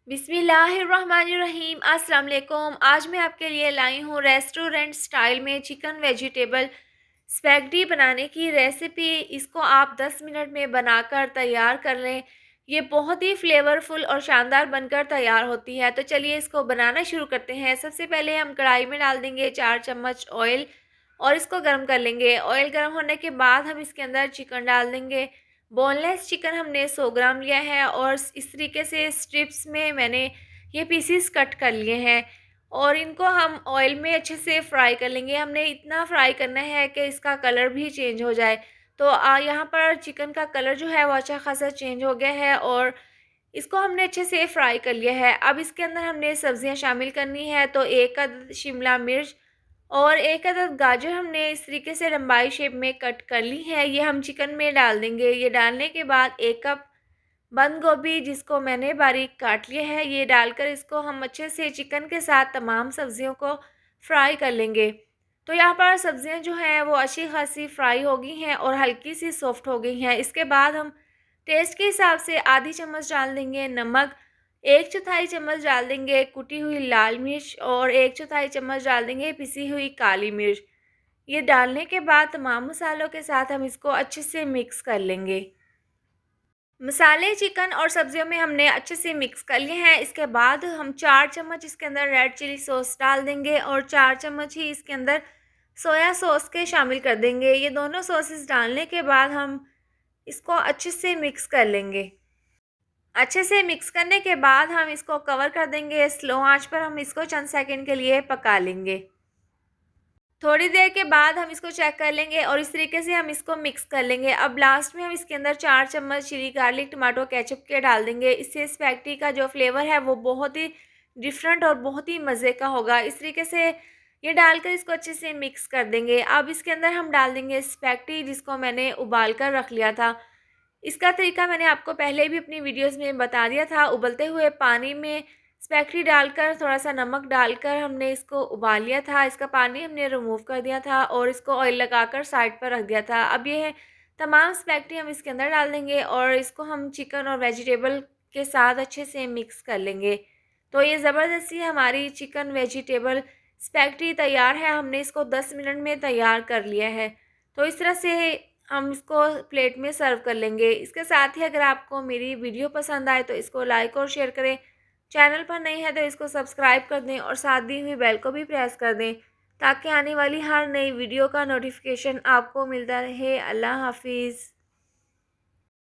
बिस्मिल्लाहिर्रहमानिर्रहीम। अस्सलाम वालेकुम। आज मैं आपके लिए लाई हूँ रेस्टोरेंट स्टाइल में चिकन वेजिटेबल स्पैगेटी बनाने की रेसिपी। इसको आप 10 मिनट में बनाकर तैयार कर लें। ये बहुत ही फ्लेवरफुल और शानदार बनकर तैयार होती है। तो चलिए इसको बनाना शुरू करते हैं। सबसे पहले हम कढ़ाई में डाल देंगे 4 चम्मच ऑयल और इसको गर्म कर लेंगे। ऑयल गर्म होने के बाद हम इसके अंदर चिकन डाल देंगे। बोनलेस चिकन हमने 100 ग्राम लिया है और इस तरीके से स्ट्रिप्स में मैंने ये पीसीस कट कर लिए हैं और इनको हम ऑयल में अच्छे से फ्राई कर लेंगे। हमने इतना फ्राई करना है कि इसका कलर भी चेंज हो जाए। तो यहाँ पर चिकन का कलर जो है वो अच्छा खासा चेंज हो गया है और इसको हमने अच्छे से फ्राई कर लिया है। अब इसके अंदर हमने सब्जियां शामिल करनी है। तो एक अदद शिमला मिर्च और एक अदद गाजर हमने इस तरीके से लंबाई शेप में कट कर ली है। ये हम चिकन में डाल देंगे। ये डालने के बाद 1 कप बंद गोभी जिसको मैंने बारीक काट लिया है, ये डालकर इसको हम अच्छे से चिकन के साथ तमाम सब्जियों को फ्राई कर लेंगे। तो यहाँ पर सब्जियां जो हैं वो अच्छी खासी फ्राई हो गई हैं और हल्की सी सॉफ्ट हो गई हैं। इसके बाद हम टेस्ट के हिसाब से आधी चम्मच डाल देंगे नमक, 1/4 चम्मच डाल देंगे कुटी हुई लाल मिर्च और 1/4 चम्मच डाल देंगे पिसी हुई काली मिर्च। ये डालने के बाद तमाम मसालों के साथ हम इसको अच्छे से मिक्स कर लेंगे। मसाले चिकन और सब्जियों में हमने अच्छे से मिक्स कर लिए हैं। इसके बाद हम 4 चम्मच इसके अंदर रेड चिली सॉस डाल देंगे और 4 चम्मच ही इसके अंदर सोया सॉस के शामिल कर देंगे। ये दोनों सॉसेस डालने के बाद हम इसको अच्छे से मिक्स कर लेंगे। अच्छे से मिक्स करने के बाद हम इसको कवर कर देंगे। स्लो आंच पर हम इसको चंद सेकंड के लिए पका लेंगे। थोड़ी देर के बाद हम इसको चेक कर लेंगे और इस तरीके से हम इसको मिक्स कर लेंगे। अब लास्ट में हम इसके अंदर 4 चम्मच चिली गार्लिक टमाटो केचप के डाल देंगे। इससे स्पैगेटी का जो फ्लेवर है वो बहुत ही डिफरेंट और बहुत ही मज़े का होगा। इस तरीके से ये डालकर इसको अच्छे से मिक्स कर देंगे। अब इसके अंदर हम डाल देंगे स्पैगेटी जिसको मैंने उबाल कर रख लिया था। इसका तरीका मैंने आपको पहले भी अपनी वीडियोस में बता दिया था। उबलते हुए पानी में स्पैगेटी डालकर थोड़ा सा नमक डालकर हमने इसको उबाल लिया था। इसका पानी हमने रिमूव कर दिया था और इसको ऑयल लगाकर साइड पर रख दिया था। अब ये तमाम स्पैगेटी हम इसके अंदर डाल देंगे और इसको हम चिकन और वेजिटेबल के साथ अच्छे से मिक्स कर लेंगे। तो ये ज़बरदस्ती हमारी चिकन वेजिटेबल स्पैगेटी तैयार है। हमने इसको 10 मिनट में तैयार कर लिया है। तो इस तरह से हम इसको प्लेट में सर्व कर लेंगे। इसके साथ ही अगर आपको मेरी वीडियो पसंद आए तो इसको लाइक और शेयर करें। चैनल पर नए हैं तो इसको सब्सक्राइब कर दें और साथ दी हुई बेल को भी प्रेस कर दें ताकि आने वाली हर नई वीडियो का नोटिफिकेशन आपको मिलता रहे। अल्लाह हाफिज़।